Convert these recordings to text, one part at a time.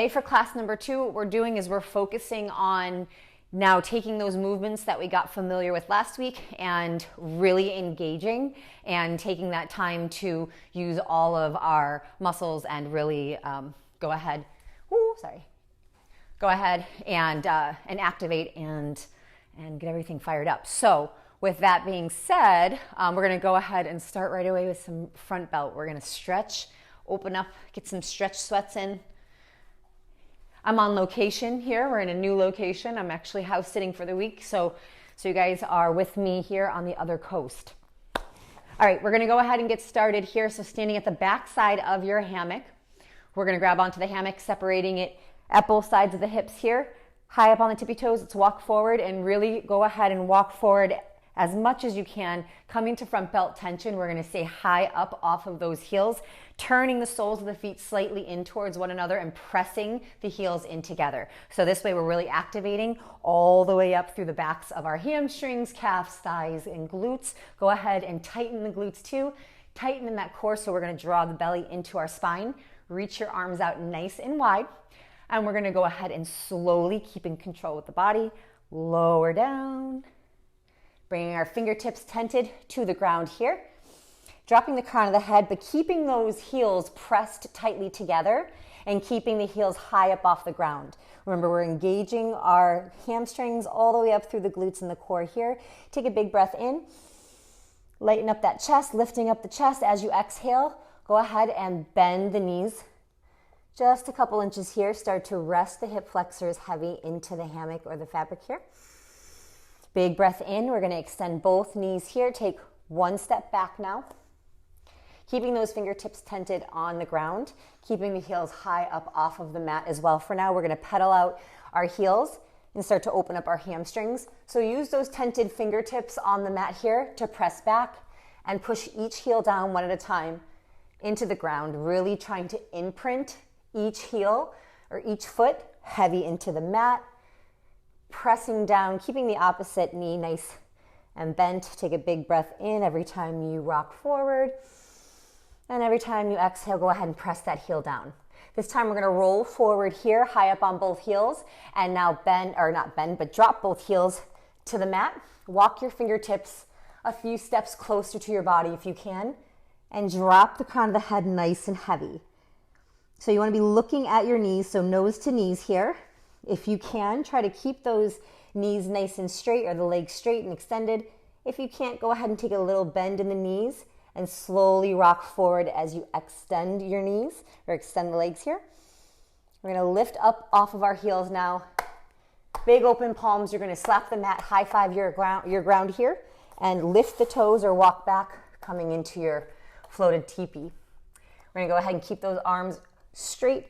Today for class number 2, what we're doing is we're focusing on now taking those movements that we got familiar with last week and really engaging and taking that time to use all of our muscles and really go ahead and activate and get everything fired up. So with that being said, we're going to go ahead and start right away with some front belt. We're going to stretch, open up, get some stretch sweats in. I'm on location here. We're in a new location. I'm actually house sitting for the week. So you guys are with me here on the other coast. All right, we're going to go ahead and get started here. So standing at the back side of your hammock, we're going to grab onto the hammock, separating it at both sides of the hips here. High up on the tippy toes, let's walk forward and really go ahead and walk forward as much as you can, coming to front belt tension. We're going to stay high up off of those heels, turning the soles of the feet slightly in towards one another and pressing the heels in together. So this way we're really activating all the way up through the backs of our hamstrings, calves, thighs, and glutes. Go ahead and tighten the glutes too. Tighten in that core, so we're going to draw the belly into our spine. Reach your arms out nice and wide. And we're going to go ahead and slowly, keeping control with the body, lower down. Bringing our fingertips tented to the ground here. Dropping the crown of the head, but keeping those heels pressed tightly together and keeping the heels high up off the ground. Remember, we're engaging our hamstrings all the way up through the glutes and the core here. Take a big breath in. Lighten up that chest, lifting up the chest. As you exhale, go ahead and bend the knees. Just a couple inches here. Start to rest the hip flexors heavy into the hammock or the fabric here. Big breath in. We're going to extend both knees here. Take one step back now. Keeping those fingertips tented on the ground. Keeping the heels high up off of the mat as well. For now, we're going to pedal out our heels and start to open up our hamstrings. So use those tented fingertips on the mat here to press back and push each heel down one at a time into the ground. Really trying to imprint each heel or each foot heavy into the mat. Pressing down, keeping the opposite knee nice and bent. Take a big breath in every time you rock forward. And every time you exhale, go ahead and press that heel down. This time we're going to roll forward here, high up on both heels. And now drop both heels to the mat. Walk your fingertips a few steps closer to your body if you can. And drop the crown of the head nice and heavy. So you want to be looking at your knees, so nose to knees here. If you can, try to keep those knees nice and straight or the legs straight and extended. If you can't, go ahead and take a little bend in the knees and slowly rock forward as you extend your knees or extend the legs here. We're going to lift up off of our heels now. Big open palms. You're going to slap the mat, high five your ground here, and lift the toes or walk back, coming into your floated teepee. We're going to go ahead and keep those arms straight.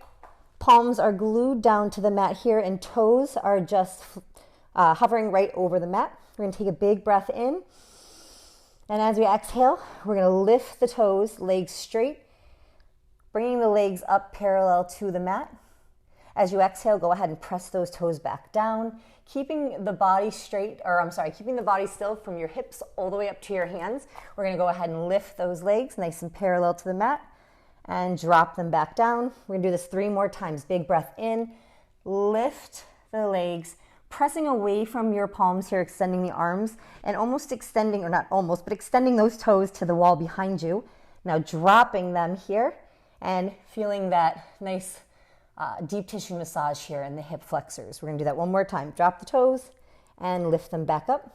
Palms are glued down to the mat here, and toes are just hovering right over the mat. We're going to take a big breath in. And as we exhale, we're going to lift the toes, legs straight, bringing the legs up parallel to the mat. As you exhale, go ahead and press those toes back down, keeping the body keeping the body still from your hips all the way up to your hands. We're going to go ahead and lift those legs nice and parallel to the mat. And drop them back down. We're going to do this 3 more times. Big breath in, lift the legs, pressing away from your palms here, extending the arms, and extending those toes to the wall behind you. Now dropping them here and feeling that nice deep tissue massage here in the hip flexors. We're going to do that one more time. Drop the toes and lift them back up.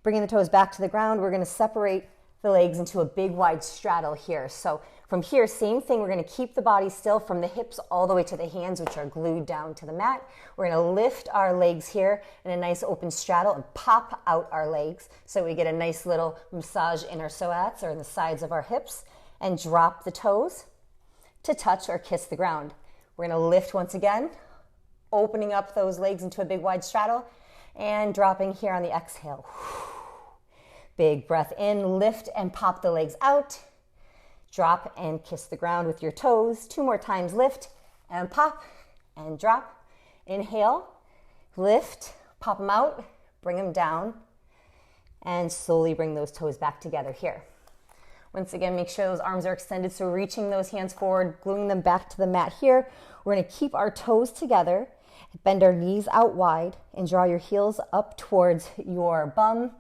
Bringing the toes back to the ground, we're going to separate the legs into a big wide straddle here. So from here, same thing, we're going to keep the body still from the hips all the way to the hands, which are glued down to the mat. We're going to lift our legs here in a nice open straddle and pop out our legs so we get a nice little massage in our psoas or in the sides of our hips, and drop the toes to touch or kiss the ground. We're going to lift once again, opening up those legs into a big wide straddle and dropping here on the exhale. Big breath in, lift and pop the legs out. Drop and kiss the ground with your toes. 2 more times, lift and pop and drop. Inhale, lift, pop them out, bring them down, and slowly bring those toes back together here. Once again, make sure those arms are extended. So reaching those hands forward, gluing them back to the mat here. We're going to keep our toes together, bend our knees out wide, and draw your heels up towards your bum.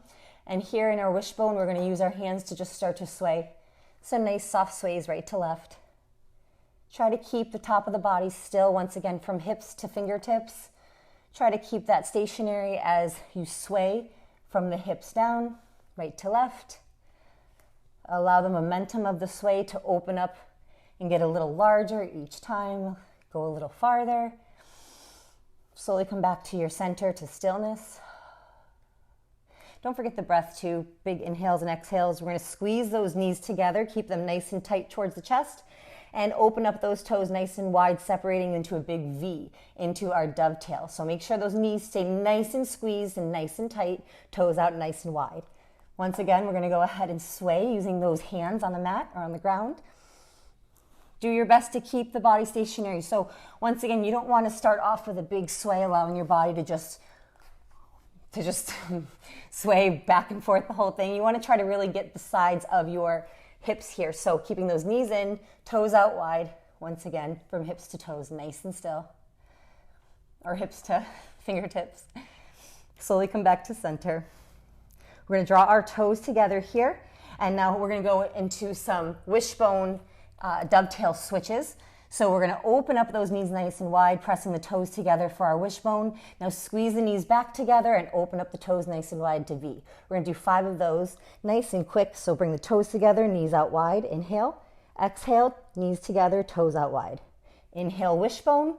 And here in our wishbone, we're going to use our hands to just start to sway. So nice soft sways right to left. Try to keep the top of the body still, once again, from hips to fingertips. Try to keep that stationary as you sway from the hips down, right to left. Allow the momentum of the sway to open up and get a little larger each time. Go a little farther. Slowly come back to your center, to stillness. Don't forget the breath too. Big inhales and exhales. We're going to squeeze those knees together, keep them nice and tight towards the chest, and open up those toes nice and wide, separating into a big V into our dovetail. So make sure those knees stay nice and squeezed and nice and tight, toes out nice and wide. Once again, we're going to go ahead and sway using those hands on the mat or on the ground. Do your best to keep the body stationary. So once again, you don't want to start off with a big sway, allowing your body to just sway back and forth the whole thing. You want to try to really get the sides of your hips here. So keeping those knees in, toes out wide. Once again, from hips to toes, nice and still. Or hips to fingertips. Slowly come back to center. We're going to draw our toes together here. And now we're going to go into some wishbone dovetail switches. So we're going to open up those knees nice and wide, pressing the toes together for our wishbone. Now squeeze the knees back together and open up the toes nice and wide to V. We're going to do 5 of those, nice and quick. So bring the toes together, knees out wide. Inhale, exhale, knees together, toes out wide. Inhale, wishbone.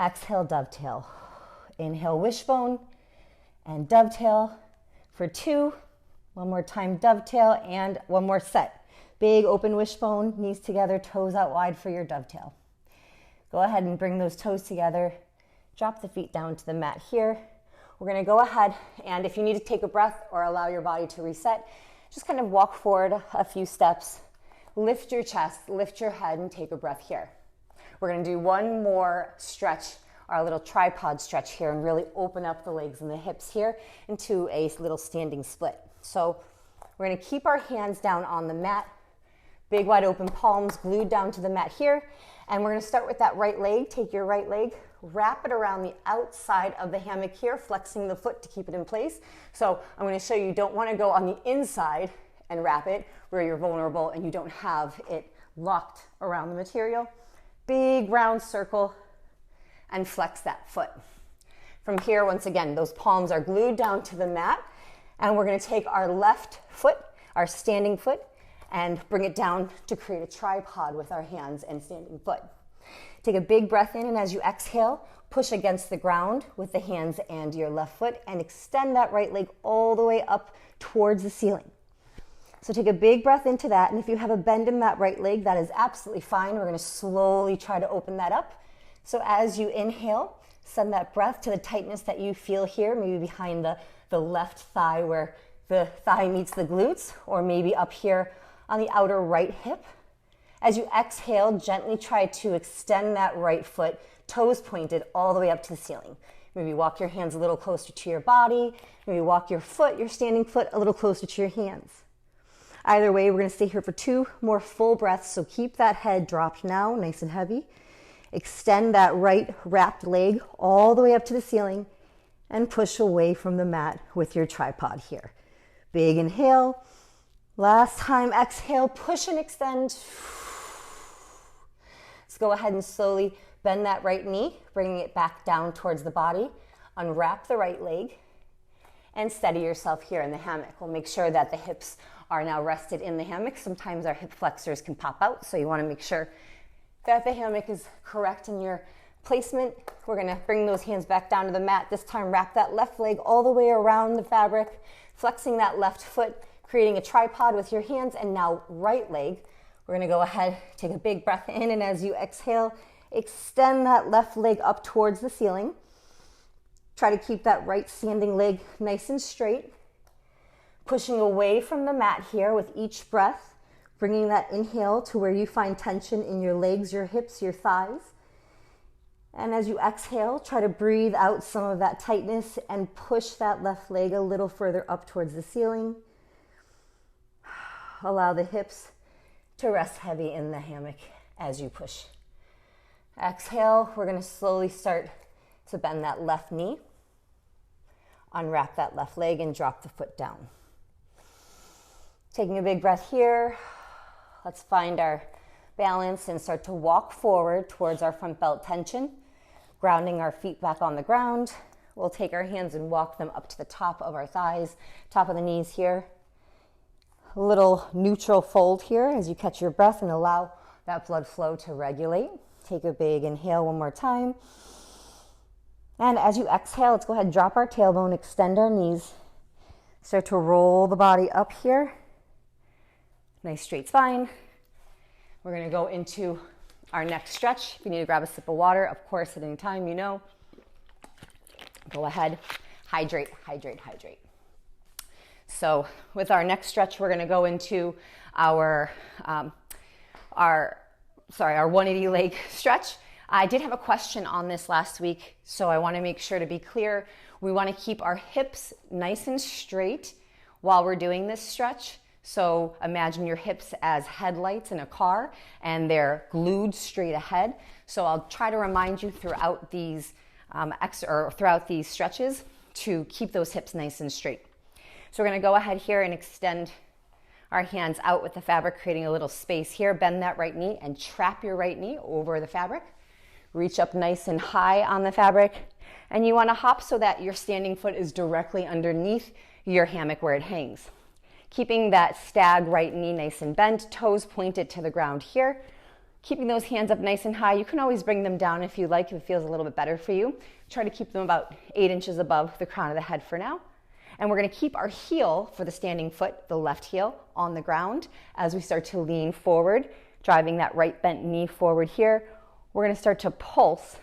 Exhale, dovetail. Inhale, wishbone and dovetail for 2. One more time, dovetail, and one more set. Big open wishbone, knees together, toes out wide for your dovetail. Go ahead and bring those toes together. Drop the feet down to the mat here. We're going to go ahead, and if you need to take a breath or allow your body to reset, just kind of walk forward a few steps. Lift your chest, lift your head, and take a breath here. We're going to do one more stretch, our little tripod stretch here, and really open up the legs and the hips here into a little standing split. So we're going to keep our hands down on the mat. Big wide open palms glued down to the mat here. And we're going to start with that right leg. Take your right leg, wrap it around the outside of the hammock here, flexing the foot to keep it in place. So I'm going to show you don't want to go on the inside and wrap it where you're vulnerable and you don't have it locked around the material. Big round circle and flex that foot. From here, once again, those palms are glued down to the mat. And we're going to take our left foot, our standing foot, and bring it down to create a tripod with our hands and standing foot. Take a big breath in, and as you exhale, push against the ground with the hands and your left foot, and extend that right leg all the way up towards the ceiling. So take a big breath into that, and if you have a bend in that right leg, that is absolutely fine. We're going to slowly try to open that up. So as you inhale, send that breath to the tightness that you feel here, maybe behind the left thigh where the thigh meets the glutes, or maybe up here on the outer right hip. As you exhale, gently try to extend that right foot, toes pointed all the way up to the ceiling. Maybe walk your hands a little closer to your body. Maybe walk your foot, your standing foot, a little closer to your hands. Either way, we're going to stay here for 2 more full breaths, so keep that head dropped now, nice and heavy. Extend that right wrapped leg all the way up to the ceiling and push away from the mat with your tripod here. Big inhale. Last time, exhale, push and extend. Let's go ahead and slowly bend that right knee, bringing it back down towards the body. Unwrap the right leg and steady yourself here in the hammock. We'll make sure that the hips are now rested in the hammock. Sometimes our hip flexors can pop out, so you want to make sure that the hammock is correct in your placement. We're going to bring those hands back down to the mat. This time, wrap that left leg all the way around the fabric, flexing that left foot, creating a tripod with your hands. And now right leg, we're going to go ahead, take a big breath in, and as you exhale, extend that left leg up towards the ceiling. Try to keep that right standing leg nice and straight, pushing away from the mat here with each breath, bringing that inhale to where you find tension in your legs, your hips, your thighs. And as you exhale, try to breathe out some of that tightness and push that left leg a little further up towards the ceiling. Allow the hips to rest heavy in the hammock as you push. Exhale, we're going to slowly start to bend that left knee. Unwrap that left leg and drop the foot down. Taking a big breath here. Let's find our balance and start to walk forward towards our front belt tension, grounding our feet back on the ground. We'll take our hands and walk them up to the top of our thighs, top of the knees here. A little neutral fold here as you catch your breath and allow that blood flow to regulate. Take a big inhale one more time. And as you exhale, let's go ahead and drop our tailbone, extend our knees. Start to roll the body up here. Nice straight spine. We're going to go into our next stretch. If you need to grab a sip of water, of course, at any time, you know. Go ahead, hydrate, hydrate, hydrate. So with our next stretch, we're going to go into our 180 leg stretch. I did have a question on this last week, so I want to make sure to be clear. We want to keep our hips nice and straight while we're doing this stretch. So imagine your hips as headlights in a car and they're glued straight ahead. So I'll try to remind you throughout these stretches to keep those hips nice and straight. So we're going to go ahead here and extend our hands out with the fabric, creating a little space here. Bend that right knee and trap your right knee over the fabric. Reach up nice and high on the fabric. And you want to hop so that your standing foot is directly underneath your hammock where it hangs. Keeping that stag right knee nice and bent, toes pointed to the ground here. Keeping those hands up nice and high. You can always bring them down if you like, if it feels a little bit better for you. Try to keep them about 8 inches above the crown of the head for now. And we're going to keep our heel for the standing foot, the left heel, on the ground as we start to lean forward, driving that right bent knee forward here. We're going to start to pulse,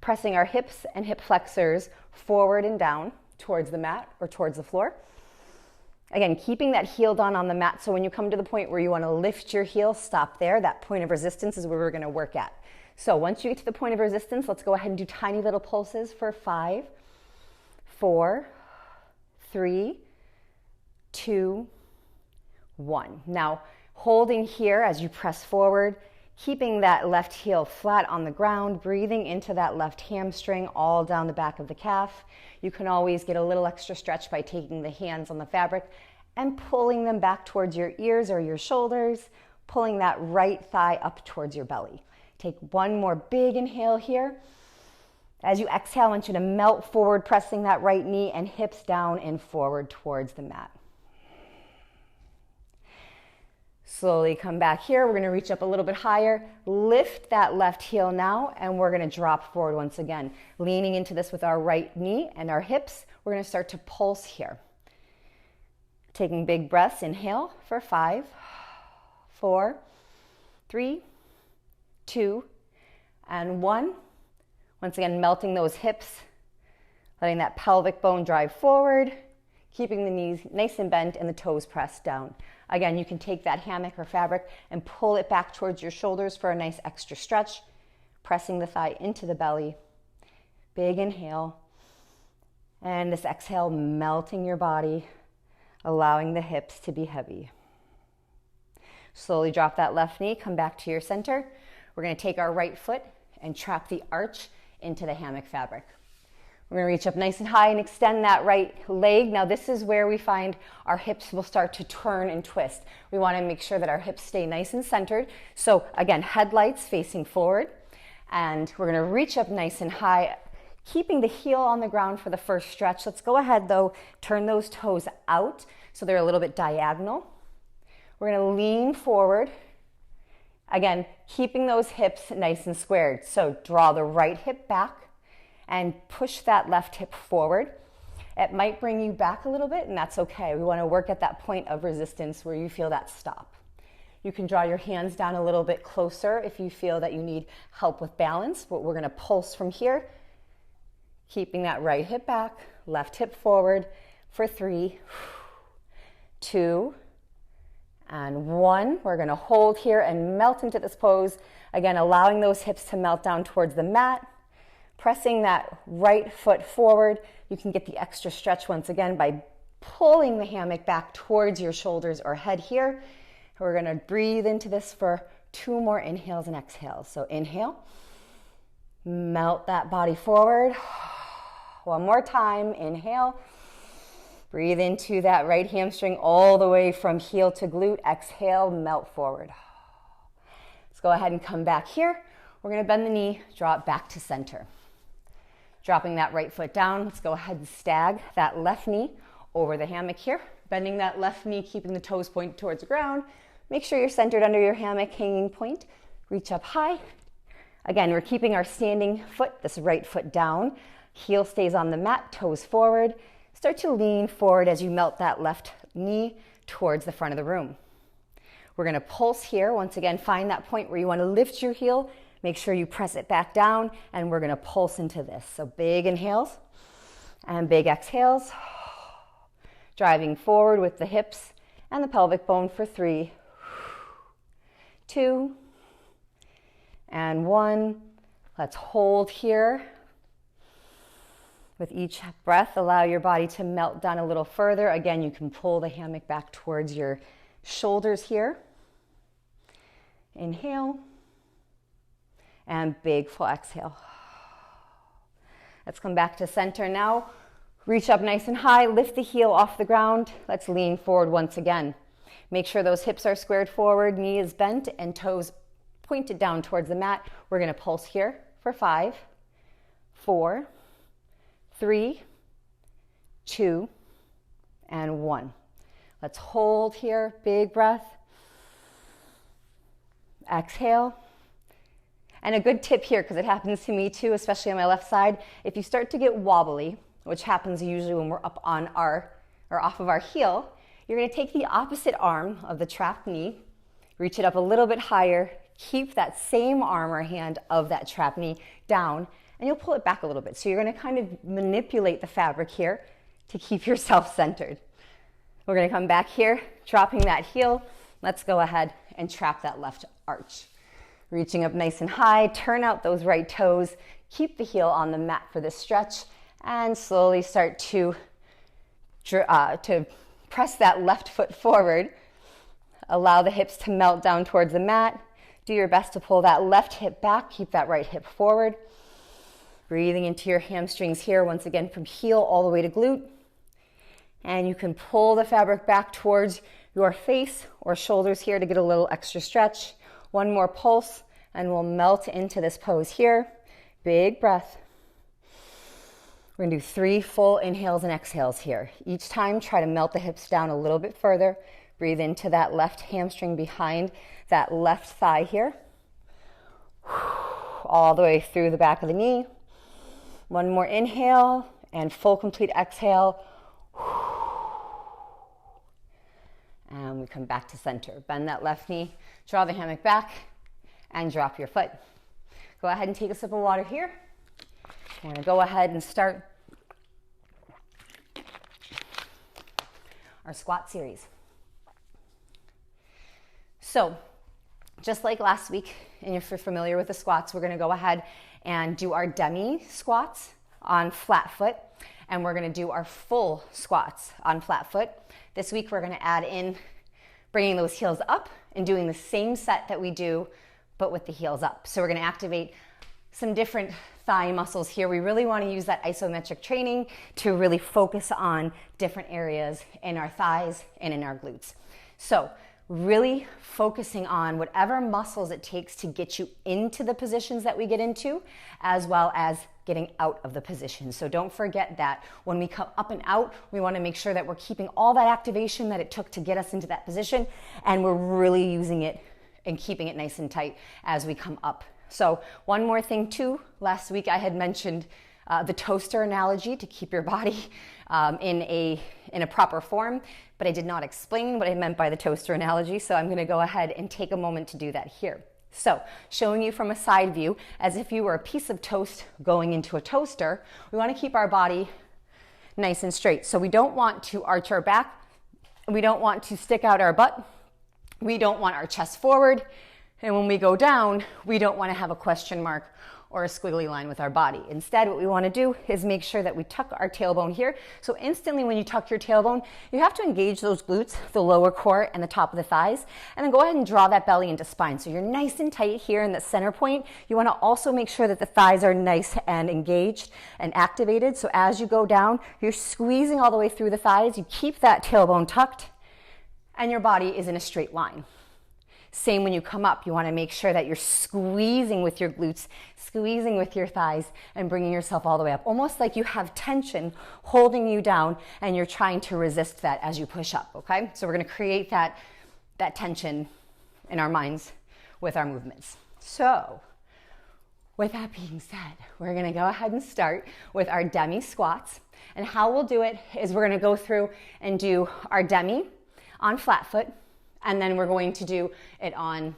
pressing our hips and hip flexors forward and down towards the mat or towards the floor. Again, keeping that heel down on the mat, so when you come to the point where you want to lift your heel, stop there. That point of resistance is where we're going to work at. So once you get to the point of resistance, let's go ahead and do tiny little pulses for 5, 4, 3, 2, 1. Now, holding here as you press forward, keeping that left heel flat on the ground, breathing into that left hamstring all down the back of the calf. You can always get a little extra stretch by taking the hands on the fabric and pulling them back towards your ears or your shoulders, pulling that right thigh up towards your belly. Take one more big inhale here. As you exhale, I want you to melt forward, pressing that right knee and hips down and forward towards the mat. Slowly come back here. We're going to reach up a little bit higher. Lift that left heel now, and we're going to drop forward once again. Leaning into this with our right knee and our hips, we're going to start to pulse here. Taking big breaths. Inhale for 5, 4, 3, 2, and 1. Once again, melting those hips, letting that pelvic bone drive forward, keeping the knees nice and bent and the toes pressed down. Again, you can take that hammock or fabric and pull it back towards your shoulders for a nice extra stretch, pressing the thigh into the belly. Big inhale. And this exhale, melting your body, allowing the hips to be heavy. Slowly drop that left knee, come back to your center. We're going to take our right foot and trap the arch into the hammock fabric. We're going to reach up nice and high and extend that right leg. Now this is where we find our hips will start to turn and twist. We want to make sure that our hips stay nice and centered. So again, headlights facing forward. And we're going to reach up nice and high, keeping the heel on the ground for the first stretch. Let's go ahead though, turn those toes out so they're a little bit diagonal. We're going to lean forward. Again, keeping those hips nice and squared. So draw the right hip back and push that left hip forward. It might bring you back a little bit, and that's okay. We want to work at that point of resistance where you feel that stop. You can draw your hands down a little bit closer if you feel that you need help with balance, but we're going to pulse from here, keeping that right hip back, left hip forward for 3, 2, and 1. We're going to hold here and melt into this pose. Again, allowing those hips to melt down towards the mat. Pressing that right foot forward. You can get the extra stretch once again by pulling the hammock back towards your shoulders or head here. We're gonna breathe into this for 2 more inhales and exhales. So inhale, melt that body forward. One more time, inhale. Breathe into that right hamstring all the way from heel to glute. Exhale, melt forward. Let's go ahead and come back here. We're gonna bend the knee, draw it back to center. Dropping that right foot down, let's go ahead and stag that left knee over the hammock here. Bending that left knee, keeping the toes pointed towards the ground. Make sure you're centered under your hammock hanging point. Reach up high. Again, we're keeping our standing foot, this right foot down. Heel stays on the mat, toes forward. Start to lean forward as you melt that left knee towards the front of the room. We're gonna pulse here. Once again, find that point where you wanna lift your heel. Make sure you press it back down, and we're gonna pulse into this. So big inhales and big exhales. Driving forward with the hips and the pelvic bone for 3, 2, and 1. Let's hold here. With each breath, allow your body to melt down a little further. Again, you can pull the hammock back towards your shoulders here. Inhale. And big full exhale. Let's come back to center now. Reach up nice and high, lift the heel off the ground. Let's lean forward once again. Make sure those hips are squared forward, knee is bent, and toes pointed down towards the mat. We're gonna pulse here for 5, 4, 3, 2, and 1. Let's hold here, big breath. Exhale. And a good tip here, because it happens to me too, especially on my left side, if you start to get wobbly, which happens usually when we're up on our, or off of our heel, you're gonna take the opposite arm of the trapped knee, reach it up a little bit higher, keep that same arm or hand of that trapped knee down, and you'll pull it back a little bit. So you're gonna kind of manipulate the fabric here to keep yourself centered. We're gonna come back here, dropping that heel. Let's go ahead and trap that left arch. Reaching up nice and high, turn out those right toes, keep the heel on the mat for this stretch, and slowly start to press that left foot forward. Allow the hips to melt down towards the mat. Do your best to pull that left hip back, keep that right hip forward. Breathing into your hamstrings here, once again from heel all the way to glute. And you can pull the fabric back towards your face or shoulders here to get a little extra stretch. One more pulse, and we'll melt into this pose here. Big breath. We're gonna do 3 full inhales and exhales here. Each time, try to melt the hips down a little bit further. Breathe into that left hamstring behind that left thigh here. All the way through the back of the knee. One more inhale and full complete exhale. And we come back to center. Bend that left knee, draw the hammock back, and drop your foot. Go ahead and take a sip of water here. We're gonna go ahead and start our squat series. So, just like last week, and if you're familiar with the squats, we're gonna go ahead and do our demi squats on flat foot, and we're gonna do our full squats on flat foot. This week, we're gonna add in bringing those heels up and doing the same set that we do, but with the heels up. So we're gonna activate some different thigh muscles here. We really wanna use that isometric training to really focus on different areas in our thighs and in our glutes. So really focusing on whatever muscles it takes to get you into the positions that we get into, as well as getting out of the position. So don't forget that when we come up and out, we want to make sure that we're keeping all that activation that it took to get us into that position, and we're really using it and keeping it nice and tight as we come up. So one more thing too, last week I had mentioned the toaster analogy to keep your body in a proper form, but I did not explain what I meant by the toaster analogy, so I'm going to go ahead and take a moment to do that here. So, showing you from a side view, as if you were a piece of toast going into a toaster, we want to keep our body nice and straight. So we don't want to arch our back, we don't want to stick out our butt, we don't want our chest forward, and when we go down, we don't want to have a question mark or a squiggly line with our body. Instead, what we want to do is make sure that we tuck our tailbone here. So instantly when you tuck your tailbone, you have to engage those glutes, the lower core and the top of the thighs, and then go ahead and draw that belly into spine. So you're nice and tight here in the center point. You want to also make sure that the thighs are nice and engaged and activated. So as you go down, you're squeezing all the way through the thighs. You keep that tailbone tucked and your body is in a straight line. Same when you come up, you want to make sure that you're squeezing with your glutes, squeezing with your thighs, and bringing yourself all the way up. Almost like you have tension holding you down and you're trying to resist that as you push up, okay? So we're going to create that tension in our minds with our movements. So with that being said, we're going to go ahead and start with our demi squats. And how we'll do it is we're going to go through and do our demi on flat foot. And then we're going to do it on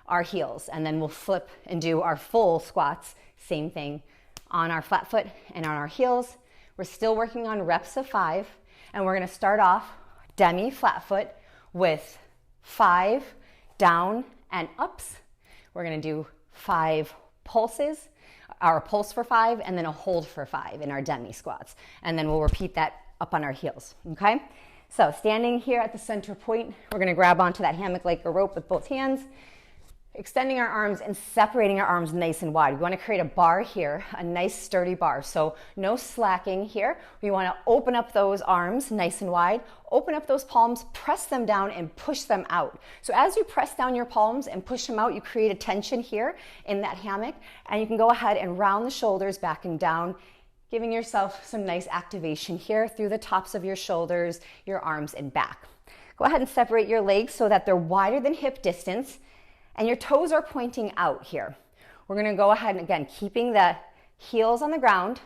our heels. And then we'll flip and do our full squats, same thing, on our flat foot and on our heels. We're still working on reps of 5. And we're gonna start off demi flat foot with 5 down and ups. We're gonna do 5 pulses, our pulse for 5, and then a hold for 5 in our demi squats. And then we'll repeat that up on our heels, okay? So standing here at the center point, we're going to grab onto that hammock like a rope with both hands, extending our arms and separating our arms nice and wide. We want to create a bar here, a nice sturdy bar. So no slacking here. We want to open up those arms nice and wide, open up those palms, press them down and push them out. So as you press down your palms and push them out, you create a tension here in that hammock, and you can go ahead and round the shoulders back and down, giving yourself some nice activation here through the tops of your shoulders, your arms, and back. Go ahead and separate your legs so that they're wider than hip distance, and your toes are pointing out here. We're gonna go ahead and, again, keeping the heels on the ground,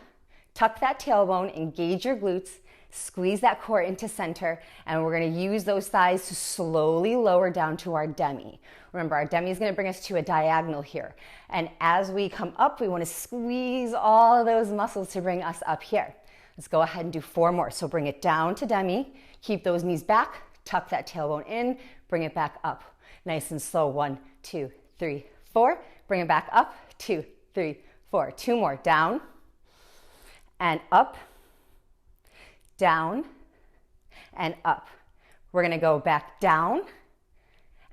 tuck that tailbone, engage your glutes, squeeze that core into center, and we're gonna use those thighs to slowly lower down to our demi. Remember, our demi is gonna bring us to a diagonal here. And as we come up, we wanna squeeze all of those muscles to bring us up here. Let's go ahead and do 4 more. So bring it down to demi, keep those knees back, tuck that tailbone in, bring it back up. Nice and slow, 1, 2, 3, 4. Bring it back up, 2, 3, 4. 2 more, down and up, down and up. We're gonna go back down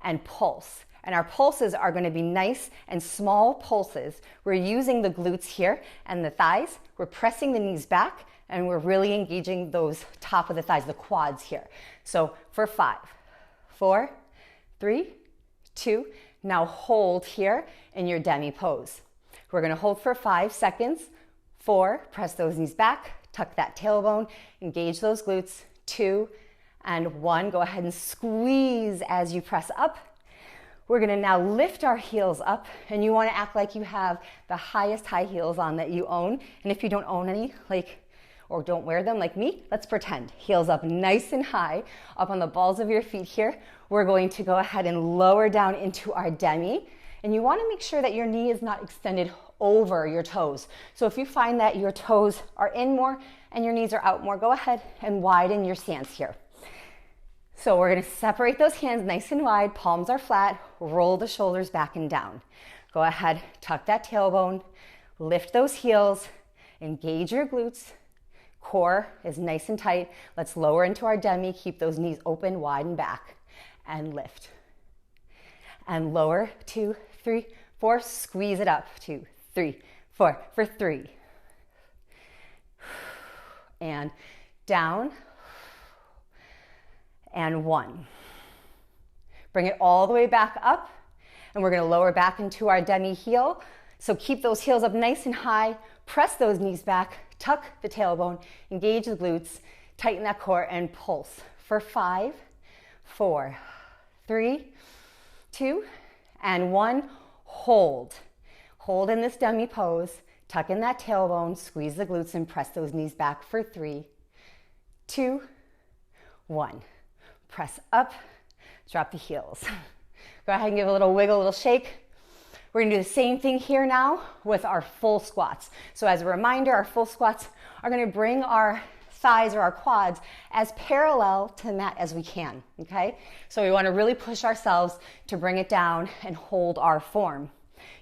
and pulse. And our pulses are gonna be nice and small pulses. We're using the glutes here and the thighs. We're pressing the knees back and we're really engaging those top of the thighs, the quads here. So for 5, 4, 3, 2, now hold here in your demi pose. We're gonna hold for 5 seconds. 4, press those knees back, tuck that tailbone, engage those glutes. 2 and 1, go ahead and squeeze as you press up. We're gonna now lift our heels up, and you wanna act like you have the highest high heels on that you own. And if you don't own any, or don't wear them like me, let's pretend. Heels up nice and high, up on the balls of your feet here. We're going to go ahead and lower down into our demi. And you wanna make sure that your knee is not extended over your toes. So if you find that your toes are in more and your knees are out more, go ahead and widen your stance here. So we're gonna separate those hands nice and wide, palms are flat, roll the shoulders back and down. Go ahead, tuck that tailbone, lift those heels, engage your glutes, core is nice and tight. Let's lower into our demi, keep those knees open, wide and back, and lift. And lower, 2, 3, 4, squeeze it up, 2, 3, 4, for 3. And down, and 1. Bring it all the way back up, and we're gonna lower back into our demi heel. So keep those heels up nice and high, press those knees back, tuck the tailbone, engage the glutes, tighten that core, and pulse for 5, 4, 3, 2, and 1. Hold. Hold in this demi pose, tuck in that tailbone, squeeze the glutes, and press those knees back for 3, 2, 1. Press up, drop the heels. Go ahead and give a little wiggle, a little shake. We're gonna do the same thing here now with our full squats. So as a reminder, our full squats are gonna bring our thighs or our quads as parallel to the mat as we can, okay? So we wanna really push ourselves to bring it down and hold our form.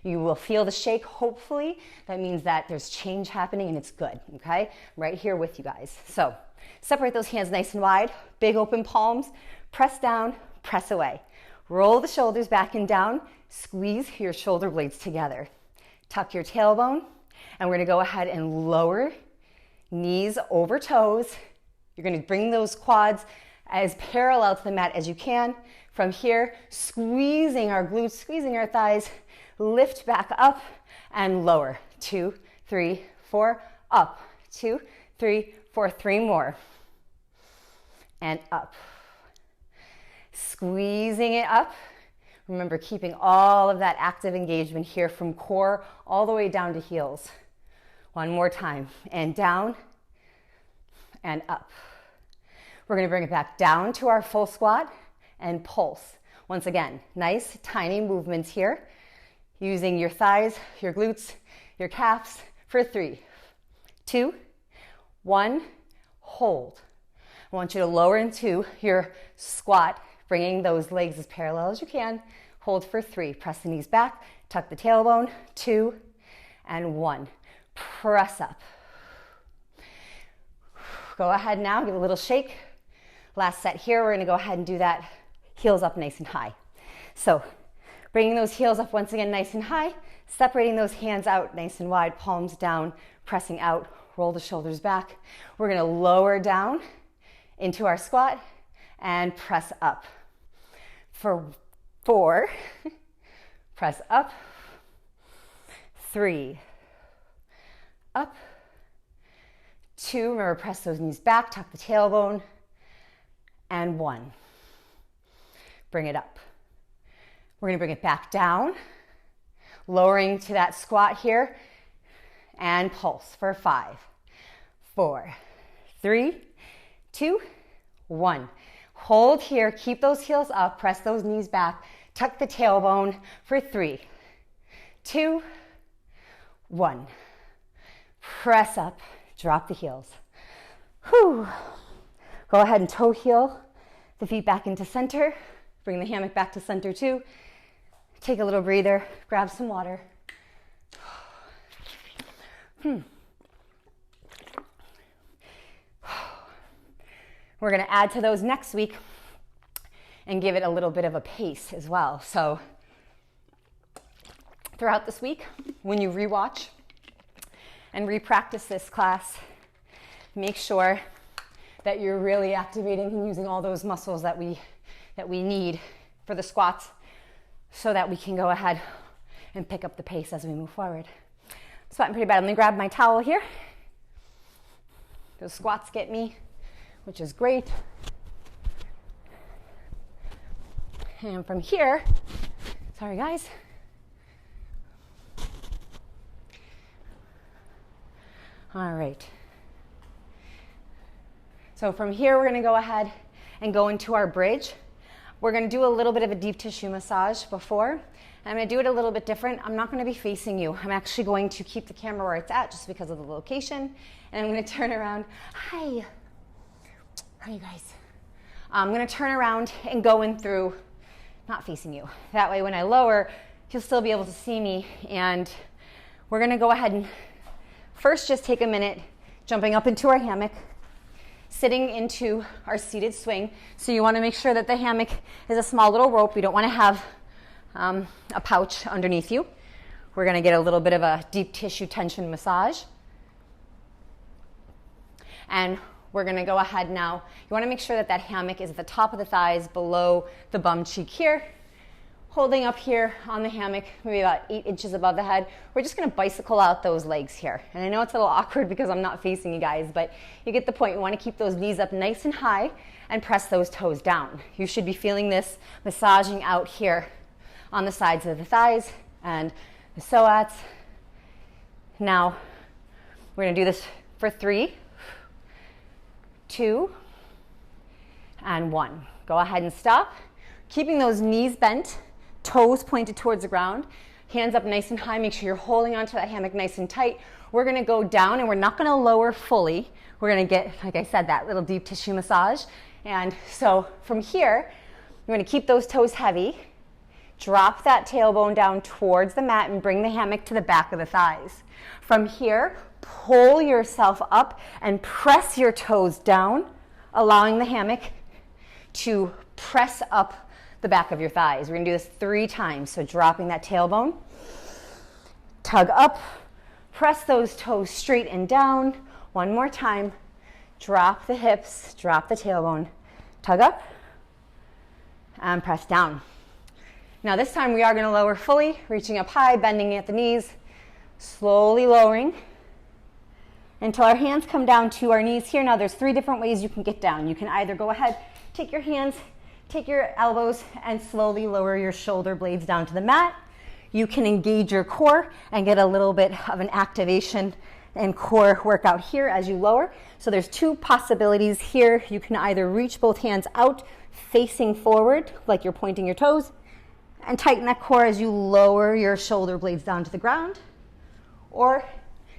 You will feel the shake, hopefully. That means that there's change happening and it's good, okay? Right here with you guys. So separate those hands nice and wide, big open palms, press down, press away. Roll the shoulders back and down, squeeze your shoulder blades together. Tuck your tailbone, and we're gonna go ahead and lower knees over toes. You're gonna bring those quads as parallel to the mat as you can. From here, squeezing our glutes, squeezing our thighs, lift back up and lower. 2, 3, 4, up. 2, 3, 4, 3 more. And up. Squeezing it up. Remember, keeping all of that active engagement here from core all the way down to heels. One more time. And down and up. We're going to bring it back down to our full squat and pulse. Once again, nice tiny movements here. Using your thighs, your glutes, your calves for 3, 2, 1, hold. I want you to lower into your squat, bringing those legs as parallel as you can. Hold for 3. Press the knees back, tuck the tailbone. 2 and 1. Press up. Go ahead now, give a little shake. Last set here, we're gonna go ahead and do that heels up nice and high. So bringing those heels up once again nice and high, separating those hands out nice and wide, palms down, pressing out, roll the shoulders back. We're gonna lower down into our squat and press up. For 4, press up. 3, up. 2, remember, press those knees back, tuck the tailbone. And 1. Bring it up. We're gonna bring it back down, lowering to that squat here, and pulse for 5, 4, 3, 2, 1. Hold here, keep those heels up, press those knees back, tuck the tailbone for 3, 2, 1. Press up, drop the heels. Whew. Go ahead and toe heel the feet back into center. Bring the hammock back to center too. Take a little breather, grab some water. We're gonna add to those next week and give it a little bit of a pace as well. So throughout this week, when you rewatch and repractice this class, make sure that you're really activating and using all those muscles that we need for the squats so that we can go ahead and pick up the pace as we move forward. I'm sweating pretty bad. Let me grab my towel here. Those squats get me, which is great. And from here, sorry guys. All right. So from here, we're gonna go ahead and go into our bridge. We're gonna do a little bit of a deep tissue massage before. And I'm gonna do it a little bit different. I'm not gonna be facing you. I'm actually going to keep the camera where it's at just because of the location. And I'm gonna turn around. Hi, how are you guys? I'm gonna turn around and go in through, not facing you. That way when I lower, you'll still be able to see me. And we're gonna go ahead and first just take a minute jumping up into our hammock, sitting into our seated swing. So you want to make sure that the hammock is a small little rope. We don't want to have a pouch underneath you. We're going to get a little bit of a deep tissue tension massage. And we're going to go ahead now. You want to make sure that that hammock is at the top of the thighs, below the bum cheek here. Holding up here on the hammock, maybe about 8 inches above the head. We're just gonna bicycle out those legs here. And I know it's a little awkward because I'm not facing you guys, but you get the point. You wanna keep those knees up nice and high and press those toes down. You should be feeling this massaging out here on the sides of the thighs and the psoas. Now, we're gonna do this for 3, 2, and 1. Go ahead and stop. Keeping those knees bent, toes pointed towards the ground, hands up nice and high. Make sure you're holding onto that hammock nice and tight. We're gonna go down and we're not gonna lower fully. We're gonna get, like I said, that little deep tissue massage. And so from here, you're gonna keep those toes heavy. drop that tailbone down towards the mat and bring the hammock to the back of the thighs. From here, pull yourself up and press your toes down, allowing the hammock to press up the back of your thighs. We're gonna do this 3 times. So dropping that tailbone, tug up, press those toes straight and down. One more time. Drop the hips, drop the tailbone, tug up, and press down. Now this time we are going to lower fully, reaching up high, bending at the knees, slowly lowering until our hands come down to our knees here. Now there's 3 different ways you can get down. You can either go ahead, take your hands, take your elbows, and slowly lower your shoulder blades down to the mat. You can engage your core and get a little bit of an activation and core workout here as you lower. So there's 2 possibilities here. You can either reach both hands out, facing forward, like you're pointing your toes, and tighten that core as you lower your shoulder blades down to the ground. Or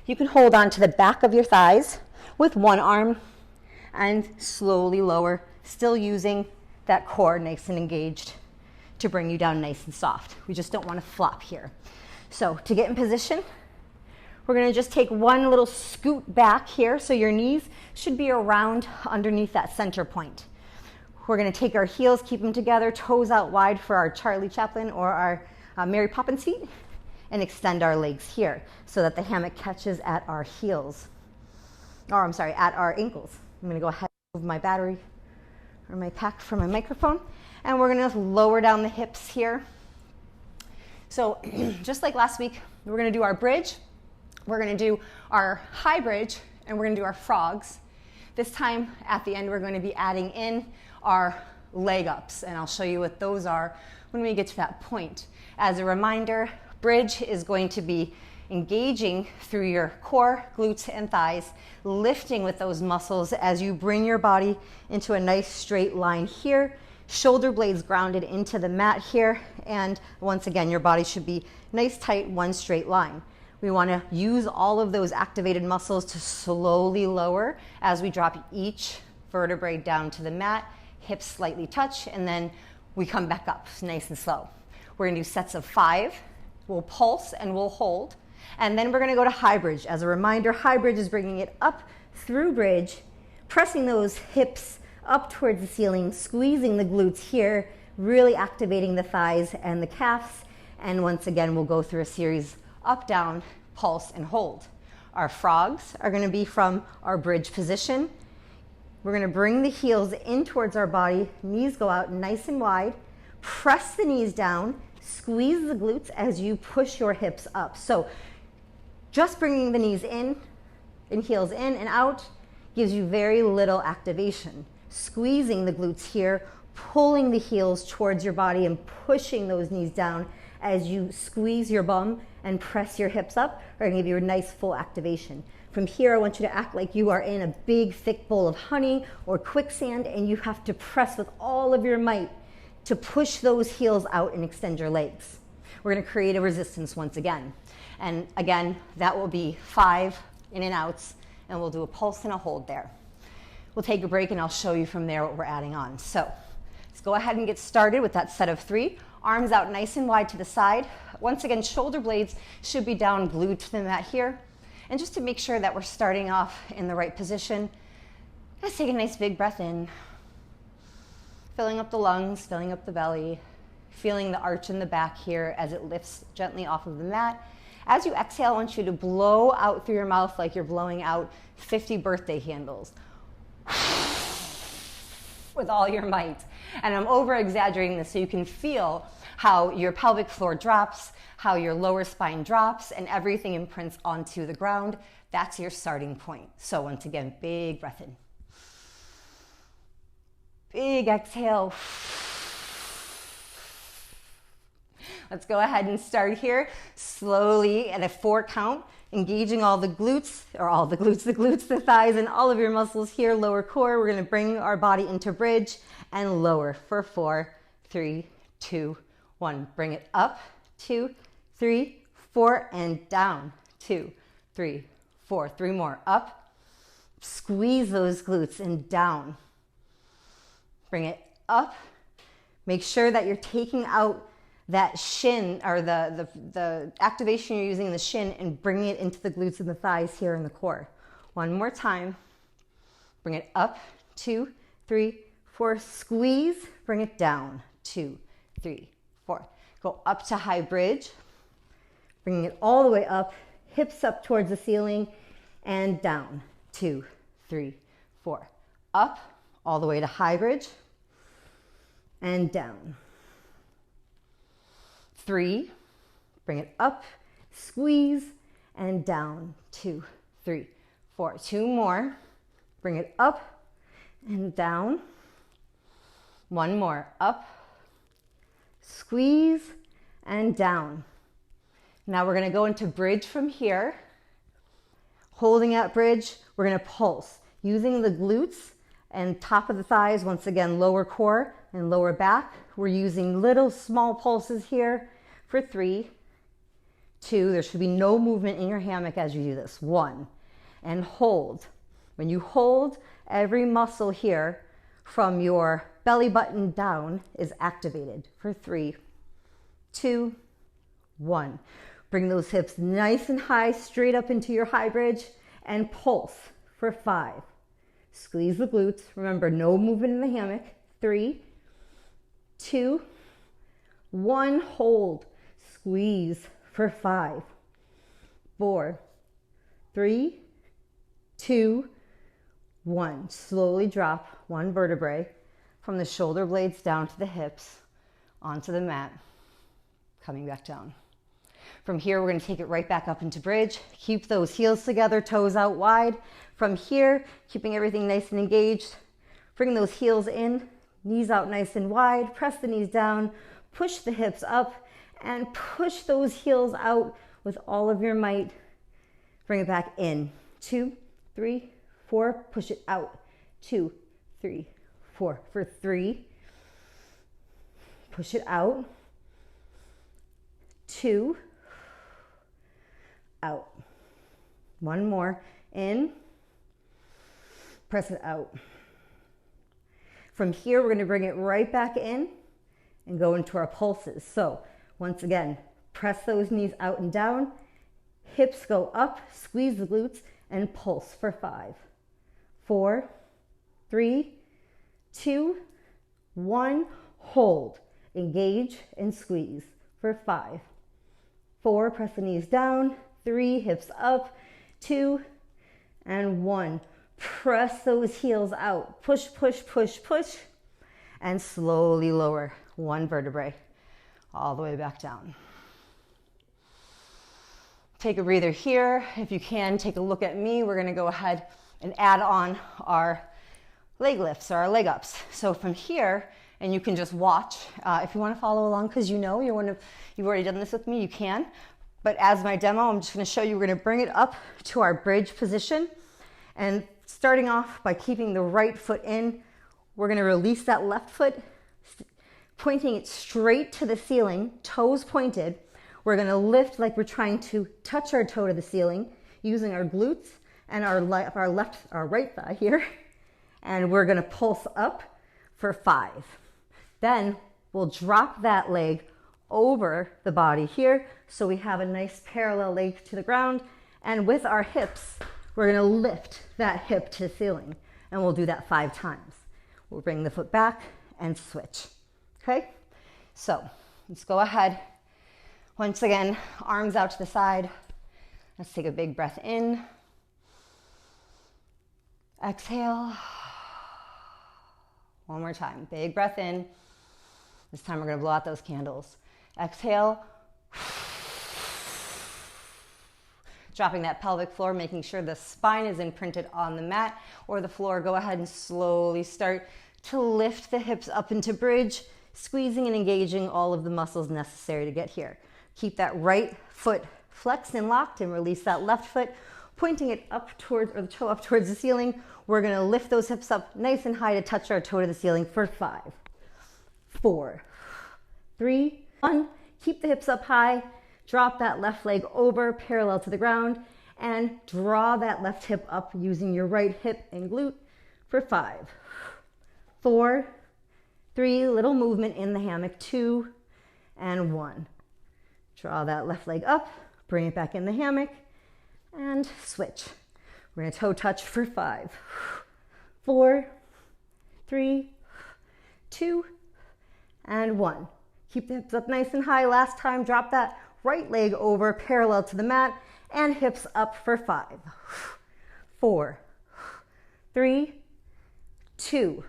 you can hold on to the back of your thighs with one arm and slowly lower, still using that core nice and engaged to bring you down nice and soft. We just don't want to flop here. So to get in position, we're going to just take one little scoot back here, so your knees should be around underneath that center point. We're going to take our heels, keep them together, toes out wide for our Charlie Chaplin or our Mary Poppins seat, and extend our legs here so that the hammock catches at our heels, or I'm sorry, at our ankles. I'm going to go ahead and move my battery or my pack from my microphone, and we're going to lower down the hips here. So just like last week, we're going to do our bridge, we're going to do our high bridge, and we're going to do our frogs. This time at the end, we're going to be adding in our leg ups, and I'll show you what those are when we get to that point. As a reminder, bridge is going to be engaging through your core, glutes, and thighs, lifting with those muscles as you bring your body into a nice straight line here, shoulder blades grounded into the mat here, and once again, your body should be nice, tight, one straight line. We want to use all of those activated muscles to slowly lower as we drop each vertebrae down to the mat, hips slightly touch, and then we come back up nice and slow. We're going to do sets of 5. We'll pulse and we'll hold. And then we're going to go to high bridge. As a reminder, high bridge is bringing it up through bridge, pressing those hips up towards the ceiling, squeezing the glutes here, really activating the thighs and the calves. And once again, we'll go through a series up, down, pulse, and hold. Our frogs are going to be from our bridge position. We're going to bring the heels in towards our body, knees go out nice and wide, press the knees down, squeeze the glutes as you push your hips up. So just bringing the knees in and heels in and out gives you very little activation. Squeezing the glutes here, pulling the heels towards your body and pushing those knees down as you squeeze your bum and press your hips up are going to give you a nice full activation. From here, I want you to act like you are in a big, thick bowl of honey or quicksand, and you have to press with all of your might to push those heels out and extend your legs. We're going to create a resistance once again. And again, that will be 5 in and outs, and we'll do a pulse and a hold there. We'll take a break, and I'll show you from there what we're adding on. So let's go ahead and get started with that set of 3. Arms out nice and wide to the side. Once again, shoulder blades should be down glued to the mat here. And just to make sure that we're starting off in the right position, let's take a nice big breath in, filling up the lungs, filling up the belly, feeling the arch in the back here as it lifts gently off of the mat. As you exhale, I want you to blow out through your mouth like you're blowing out 50 birthday candles with all your might. And I'm over exaggerating this so you can feel how your pelvic floor drops, how your lower spine drops, and everything imprints onto the ground. That's your starting point. So once again, big breath in. Big exhale. Let's go ahead and start here. Slowly at a 4 count, engaging all the glutes, the thighs, and all of your muscles here, lower core. We're gonna bring our body into bridge and lower for 4, 3, 2, 1. Bring it up, 2, 3, 4, and down, 2, 3, 4. 3 more, up. Squeeze those glutes and down. Bring it up. Make sure that you're taking out that shin, or the activation you're using in the shin, and bringing it into the glutes and the thighs here in the core. One more time. Bring it up, 2, 3, 4, squeeze, bring it down, 2, 3, 4. Go up to high bridge, bringing it all the way up, hips up towards the ceiling, and down, 2, 3, 4. Up, all the way to high bridge, and down. 3, bring it up, squeeze, and down, 2, 3, 4. 2 more. Bring it up and down. 1 more. Up, squeeze, and down. Now we're going to go into bridge from here. Holding at bridge, we're going to pulse. Using the glutes and top of the thighs, once again, lower core and lower back. We're using little small pulses here for 3, 2. There should be no movement in your hammock as you do this. 1, and hold. When you hold, every muscle here from your belly button down is activated for 3, 2, 1. Bring those hips nice and high, straight up into your high bridge, and pulse for 5. Squeeze the glutes. Remember, no movement in the hammock. 3, 2, 1. Hold. Squeeze for 5, 4, 3, 2, 1. Slowly drop 1 vertebrae from the shoulder blades down to the hips onto the mat, coming back down. From here, we're going to take it right back up into bridge. Keep those heels together, toes out wide. From here, keeping everything nice and engaged. Bring those heels in, knees out nice and wide. Press the knees down, push the hips up, and push those heels out with all of your might. Bring it back in. 2, 3, 4, push it out. 2, 3, 4. For 3, push it out. 2, out. 1 more, in, press it out. From here, we're going to bring it right back in and go into our pulses. So once again, press those knees out and down, hips go up, squeeze the glutes, and pulse for 5, 4, 3, 2, 1. Hold, engage, and squeeze for 5, 4. Press the knees down. 3, hips up. 2, and 1. Press those heels out. Push, push, push, push, and slowly lower 1 vertebrae all the way back down. Take a breather here. If you can, take a look at me. We're going to go ahead and add on our leg lifts or our leg ups. So from here, and you can just watch. If you want to follow along, because you've already done this with me, you can. But as my demo, I'm just going to show you, we're going to bring it up to our bridge position. And starting off by keeping the right foot in, we're going to release that left foot, pointing it straight to the ceiling, toes pointed. We're going to lift like we're trying to touch our toe to the ceiling, using our glutes and our right thigh here. And we're going to pulse up for 5. Then we'll drop that leg over the body here, so we have a nice parallel leg to the ground. And with our hips, we're going to lift that hip to the ceiling. And we'll do that 5 times. We'll bring the foot back and switch. Okay? So let's go ahead. Once again, arms out to the side. Let's take a big breath in. Exhale. One more time. Big breath in. This time we're going to blow out those candles. Exhale. Dropping that pelvic floor, making sure the spine is imprinted on the mat or the floor. Go ahead and slowly start to lift the hips up into bridge, squeezing and engaging all of the muscles necessary to get here. Keep that right foot flexed and locked, and release that left foot, pointing it up towards, or the toe up towards the ceiling. We're going to lift those hips up nice and high to touch our toe to the ceiling for 5, 4, 3, 1. Keep the hips up high. Drop that left leg over parallel to the ground and draw that left hip up using your right hip and glute for 5, 4, 3, little movement in the hammock, 2, and 1. Draw that left leg up, bring it back in the hammock, and switch. We're gonna toe touch for 5, 4, 3, 2, and 1. Keep the hips up nice and high. Last time, drop that right leg over parallel to the mat and hips up for 5, 4, 3, 2,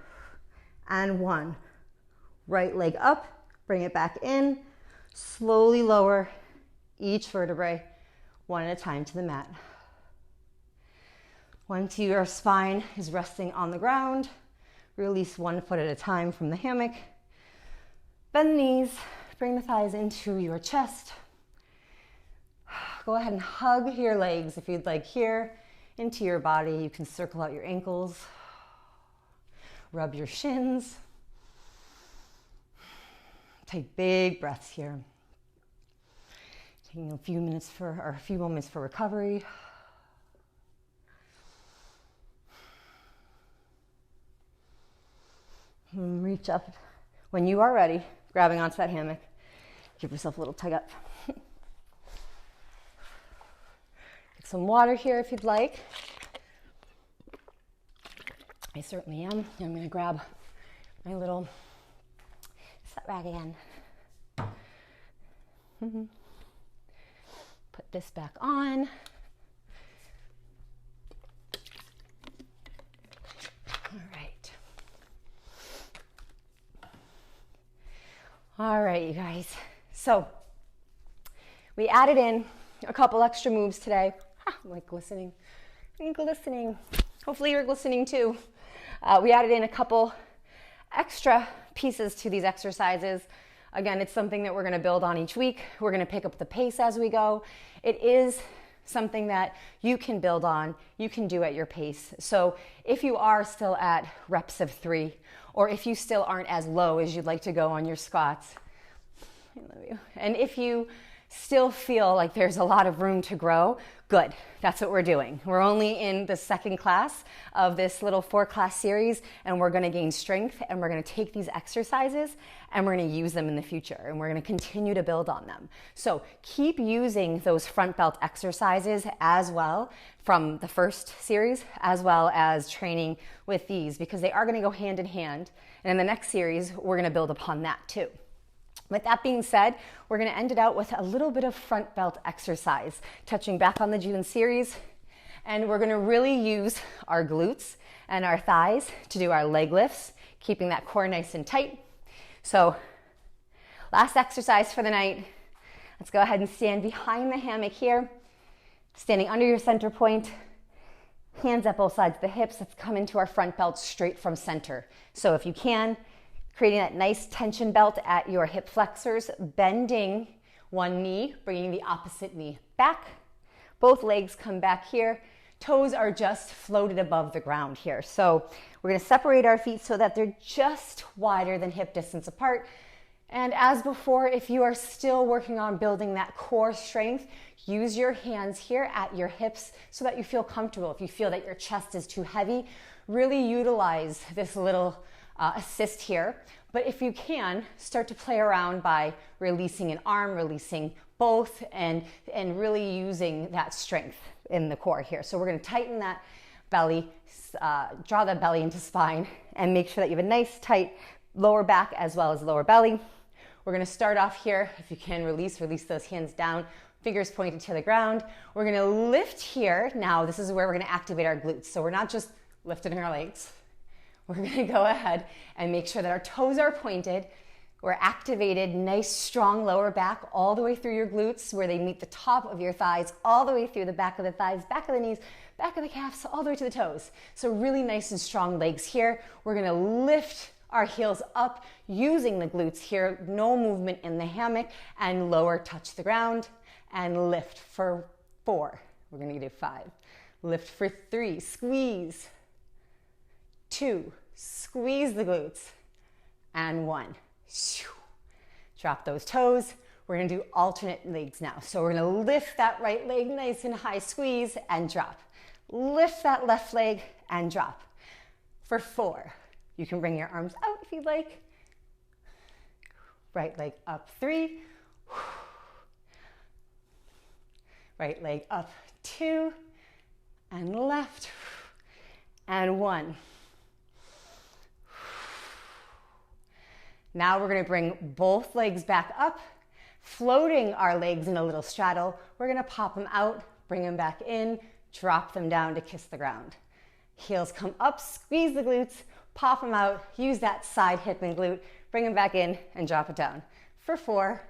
and 1. Right leg up, bring it back in, slowly lower each vertebrae one at a time to the mat. Once your spine is resting on the ground, release one foot at a time from the hammock. Bend the knees, bring the thighs into your chest. Go ahead and hug your legs if you'd like here into your body. You can circle out your ankles, rub your shins. Take big breaths here. Taking a few moments for recovery. Reach up when you are ready, grabbing onto that hammock. Give yourself a little tug up. Get some water here if you'd like. I certainly am. I'm going to grab my little set rag again. Put this back on. All right, you guys. So we added in a couple extra moves today. I'm like glistening. I'm glistening. Hopefully you're glistening too. We added in a couple extra pieces to these exercises. Again, it's something that we're going to build on each week. We're going to pick up the pace as we go. It is something that you can build on, you can do at your pace. So if you are still at reps of 3, or if you still aren't as low as you'd like to go on your squats, I love you. And if you still feel like there's a lot of room to grow, good. That's what we're doing. We're only in the second class of this little 4-class series, and we're going to gain strength, and we're going to take these exercises and we're going to use them in the future, and we're going to continue to build on them. So keep using those front belt exercises as well from the first series, as well as training with these, because they are going to go hand in hand. And in the next series, we're going to build upon that too. With that being said, we're going to end it out with a little bit of front belt exercise, touching back on the June series. And we're going to really use our glutes and our thighs to do our leg lifts, keeping that core nice and tight. So last exercise for the night. Let's go ahead and stand behind the hammock here, standing under your center point, hands at both sides of the hips. Let's come into our front belt straight from center. So if you can, creating that nice tension belt at your hip flexors, bending one knee, bringing the opposite knee back. Both legs come back here. Toes are just floated above the ground here. So we're going to separate our feet so that they're just wider than hip distance apart. And as before, if you are still working on building that core strength, use your hands here at your hips so that you feel comfortable. If you feel that your chest is too heavy, really utilize this little assist here. But if you can, start to play around by releasing an arm, releasing both, and really using that strength in the core here. So we're going to tighten that belly, draw the belly into spine, and make sure that you have a nice tight lower back as well as lower belly. We're going to start off here. If you can, release those hands down, fingers pointed to the ground. We're going to lift here. Now this is where we're going to activate our glutes. So we're not just lifting our legs. We're going to go ahead and make sure that our toes are pointed. We're activated, nice strong lower back all the way through your glutes where they meet the top of your thighs, all the way through the back of the thighs, back of the knees, back of the calves, all the way to the toes. So really nice and strong legs here. We're going to lift our heels up using the glutes here, no movement in the hammock, and lower touch the ground, and lift for 4. We're going to do 5. Lift for 3, squeeze. 2, squeeze the glutes, and 1. Drop those toes. We're going to do alternate legs now. So we're going to lift that right leg nice and high, squeeze, and drop. Lift that left leg and drop. For 4, you can bring your arms out if you'd like. Right leg up 3. Right leg up 2. And left. And 1. Now we're going to bring both legs back up, floating our legs in a little straddle. We're going to pop them out, bring them back in, drop them down to kiss the ground. Heels come up, squeeze the glutes, pop them out, use that side hip and glute, bring them back in and drop it down. For 4,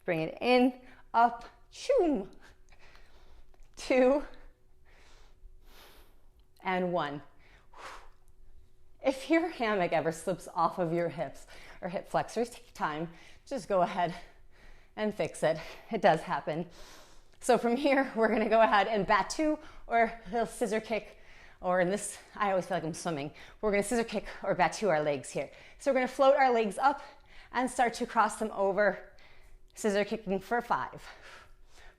bring it in, up, 2, and 1. If your hammock ever slips off of your hips or hip flexors, take time, just go ahead and fix it. It does happen. So from here, we're gonna go ahead and bat 2 or a scissor kick, or in this, I always feel like I'm swimming. We're gonna scissor kick or bat 2 our legs here. So we're gonna float our legs up and start to cross them over, scissor kicking for 5,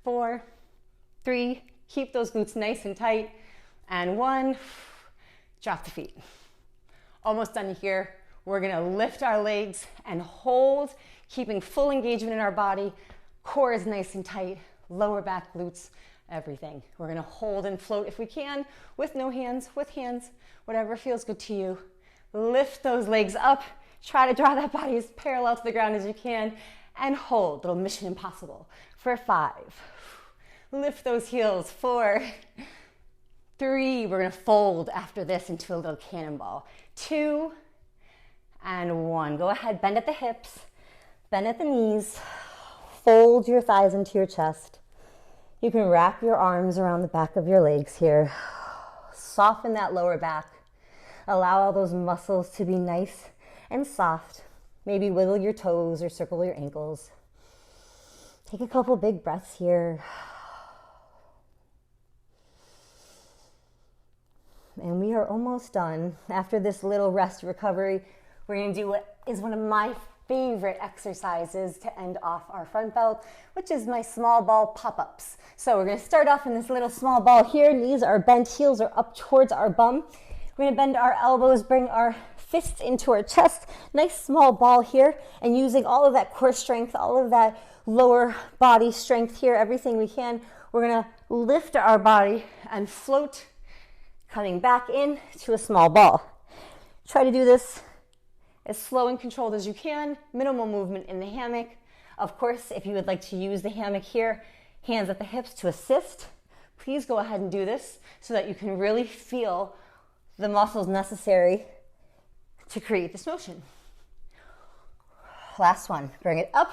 4, 3, keep those glutes nice and tight, and 1, drop the feet. Almost done here. We're gonna lift our legs and hold, keeping full engagement in our body. Core is nice and tight, lower back, glutes, everything. We're gonna hold and float if we can, with no hands, with hands, whatever feels good to you. Lift those legs up, try to draw that body as parallel to the ground as you can, and hold, little mission impossible, for 5. Lift those heels, 4, 3, we're gonna fold after this into a little cannonball. 2, and 1. Go ahead, bend at the hips, bend at the knees, fold your thighs into your chest. You can wrap your arms around the back of your legs here. Soften that lower back. Allow all those muscles to be nice and soft. Maybe wiggle your toes or circle your ankles. Take a couple big breaths here. And we are almost done. After this little rest recovery, we're gonna do what is one of my favorite exercises to end off our front belt, which is my small ball pop-ups. So we're gonna start off in this little small ball here. Knees are bent, heels are up towards our bum. We're gonna bend our elbows, bring our fists into our chest. Nice small ball here, and using all of that core strength, all of that lower body strength here, everything we can, we're gonna lift our body and float, coming back in to a small ball. Try to do this as slow and controlled as you can, minimal movement in the hammock. Of course, if you would like to use the hammock here, hands at the hips to assist, please go ahead and do this so that you can really feel the muscles necessary to create this motion. Last one, bring it up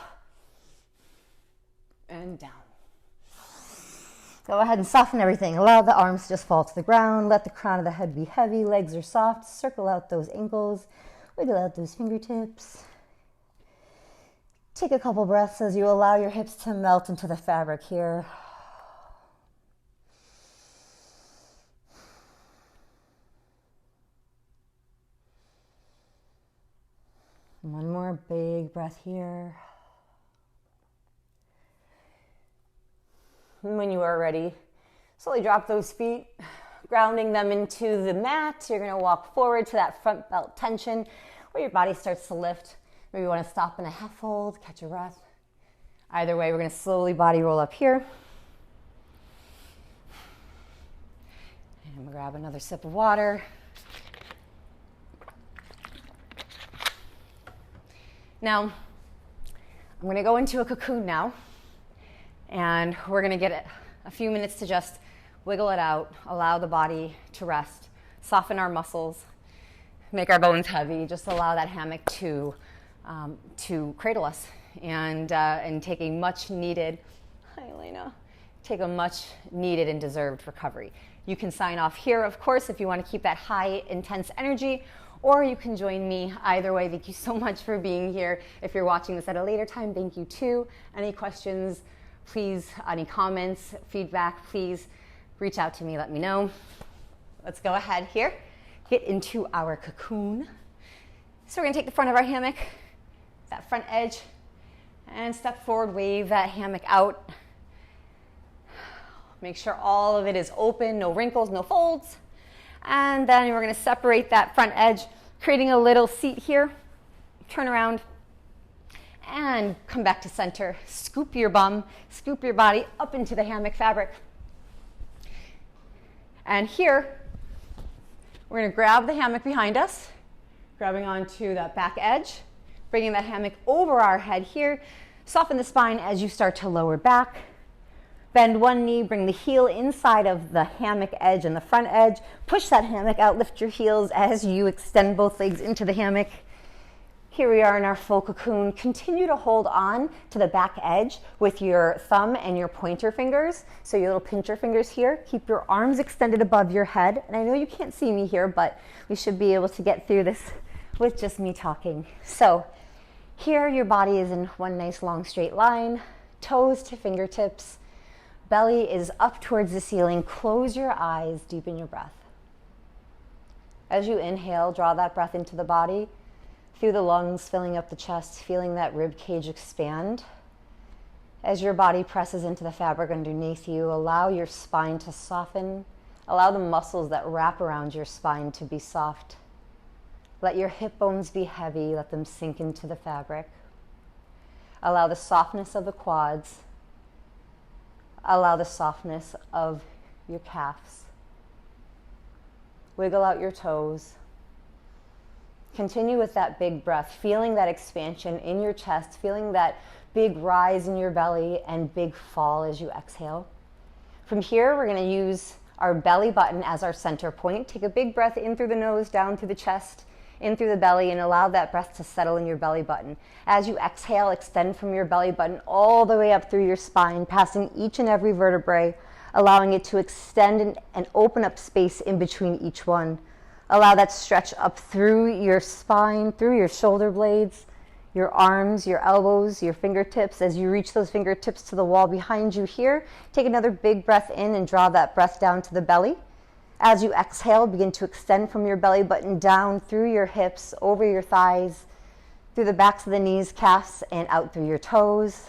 and down. Go ahead and soften everything. Allow the arms to just fall to the ground. Let the crown of the head be heavy. Legs are soft. Circle out those ankles. Wiggle out those fingertips. Take a couple breaths as you allow your hips to melt into the fabric here. One more big breath here. And when you are ready, slowly drop those feet, grounding them into the mat. You're gonna walk forward to that front belt tension where your body starts to lift. Maybe you wanna stop in a half hold, catch your breath. Either way, we're gonna slowly body roll up here. And I'm gonna grab another sip of water. Now, I'm gonna go into a cocoon now. And we're gonna get a few minutes to just wiggle it out, allow the body to rest, soften our muscles, make our bones heavy, just allow that hammock to cradle us and take a much needed, hi Elena, take a much needed and deserved recovery. You can sign off here, of course, if you wanna keep that high, intense energy, or you can join me. Either way, thank you so much for being here. If you're watching this at a later time, thank you too. Any questions, please, any comments, feedback, please reach out to me, let me know. Let's go ahead here, get into our cocoon. So we're gonna take the front of our hammock, that front edge, and step forward, wave that hammock out. Make sure all of it is open, no wrinkles, no folds. And then we're gonna separate that front edge, creating a little seat here. Turn around, and come back to center. Scoop your bum, scoop your body up into the hammock fabric. And here, we're going to grab the hammock behind us, grabbing onto that back edge, bringing that hammock over our head here. Soften the spine as you start to lower back. Bend one knee, bring the heel inside of the hammock edge and the front edge. Push that hammock out, lift your heels as you extend both legs into the hammock. Here we are in our full cocoon. Continue to hold on to the back edge with your thumb and your pointer fingers. So your little pincher fingers here. Keep your arms extended above your head. And I know you can't see me here, but we should be able to get through this with just me talking. So here your body is in one nice long straight line, toes to fingertips. Belly is up towards the ceiling. Close your eyes, deepen your breath. As you inhale, draw that breath into the body, through the lungs, filling up the chest, feeling that rib cage expand. As your body presses into the fabric underneath you, allow your spine to soften. Allow the muscles that wrap around your spine to be soft. Let your hip bones be heavy. Let them sink into the fabric. Allow the softness of the quads. Allow the softness of your calves. Wiggle out your toes. Continue with that big breath, feeling that expansion in your chest, feeling that big rise in your belly and big fall as you exhale. From here, we're going to use our belly button as our center point. Take a big breath in through the nose, down through the chest, in through the belly, and allow that breath to settle in your belly button. As you exhale, extend from your belly button all the way up through your spine, passing each and every vertebrae, allowing it to extend and open up space in between each one. Allow that stretch up through your spine, through your shoulder blades, your arms, your elbows, your fingertips. As you reach those fingertips to the wall behind you here, take another big breath in and draw that breath down to the belly. As you exhale, begin to extend from your belly button down through your hips, over your thighs, through the backs of the knees, calves, and out through your toes.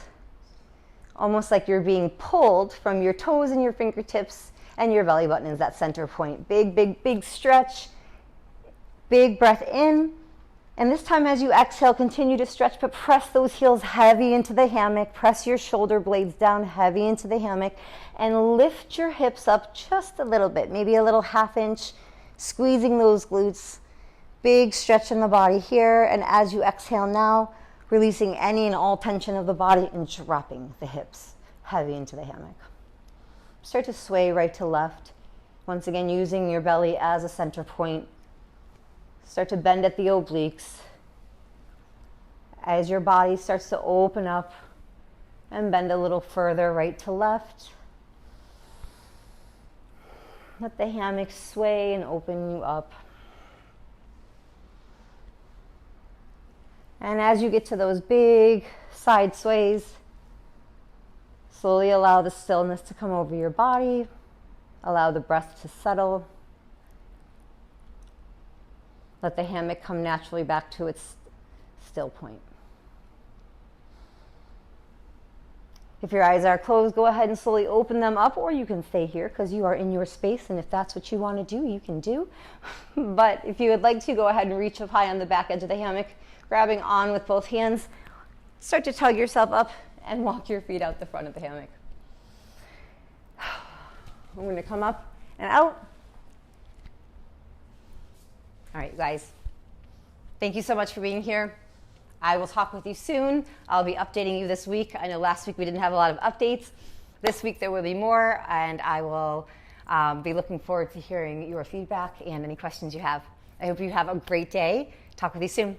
Almost like you're being pulled from your toes and your fingertips, and your belly button is that center point. Big, big, big stretch. Big breath in. And this time as you exhale, continue to stretch, but press those heels heavy into the hammock. Press your shoulder blades down heavy into the hammock and lift your hips up just a little bit, maybe a little ½ inch, squeezing those glutes. Big stretch in the body here. And as you exhale now, releasing any and all tension of the body and dropping the hips heavy into the hammock. Start to sway right to left. Once again, using your belly as a center point. Start to bend at the obliques as your body starts to open up and bend a little further right to left. Let the hammock sway and open you up. And as you get to those big side sways, slowly allow the stillness to come over your body. Allow the breath to settle. Let the hammock come naturally back to its still point. If your eyes are closed, go ahead and slowly open them up, or you can stay here because you are in your space, and if that's what you want to do, you can do. But if you would like to, go ahead and reach up high on the back edge of the hammock, grabbing on with both hands. Start to tug yourself up and walk your feet out the front of the hammock. I'm going to come up and out. All right, guys, thank you so much for being here. I will talk with you soon. I'll be updating you this week. I know last week we didn't have a lot of updates. This week there will be more, and I will be looking forward to hearing your feedback and any questions you have. I hope you have a great day. Talk with you soon.